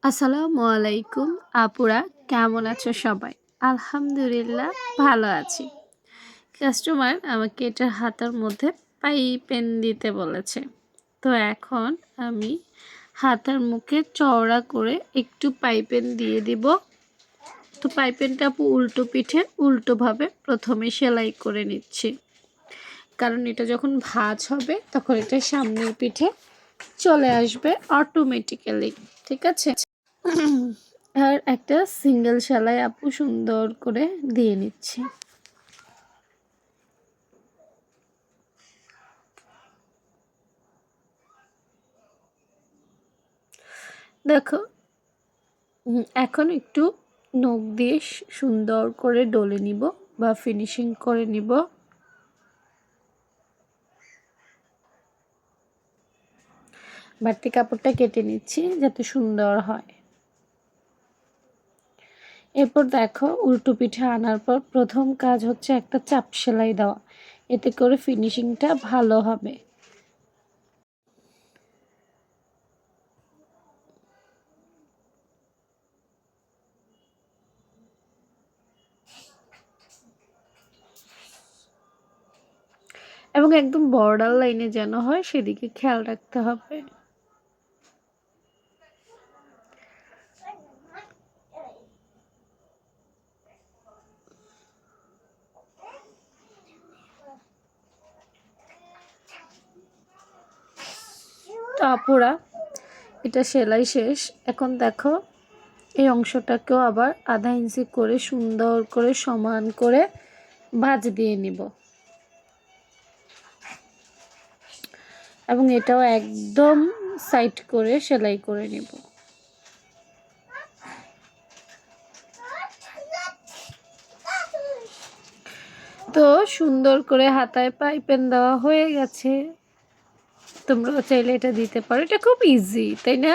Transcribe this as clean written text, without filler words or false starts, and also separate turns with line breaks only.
আসসালামু আলাইকুম আপুরা, কেমন আছো সবাই? আলহামদুলিল্লাহ ভালো আছি। কাস্টমার আমাকে এটার হাতার মধ্যে পাইপেন দিতে বলেছে। তো এখন আমি হাতার মুখে চওড়া করে একটু পাইপেন দিয়ে দিব। তো পাইপেনটা আপু উল্টো পিঠে উল্টোভাবে প্রথমে সেলাই করে নিচ্ছি, কারণ এটা যখন ভাঁজ হবে তখন এটা সামনের পিঠে চলে আসবে অটোমেটিক্যালি। ঠিক আছে। আর একটা সিঙ্গেল সেলাই আপু সুন্দর করে দিয়ে নিচ্ছি। দেখো, এখন একটু নখ দিয়ে সুন্দর করে ডলে নিব বা ফিনিশিং করে নিব। বাড়তি কাপড়টা কেটে নিচ্ছি যাতে সুন্দর হয়। এরপর দেখো, উল্টো পিঠে আনার পর প্রথম কাজ হচ্ছে একটা চাপ সেলাই দেওয়া, এতে করে ফিনিশিংটা ভালো হবে। এবং একদম বর্ডার লাইনে যেন হয় সেদিকে খেয়াল রাখতে হবে। তো আপুরা, এটা সেলাই শেষ। এখন দেখো, এই অংশটাকেও আবার আধা ইঞ্চি করে সুন্দর করে সমান করে ভাঁজ দিয়ে নিব এবং এটাও একদম সাইড করে সেলাই করে নিব। তো সুন্দর করে হাতায় পাইপেন দেওয়া হয়ে গেছে। তোমরা চাইলে এটা দিতে পারো, এটা খুব ইজি, তাই না?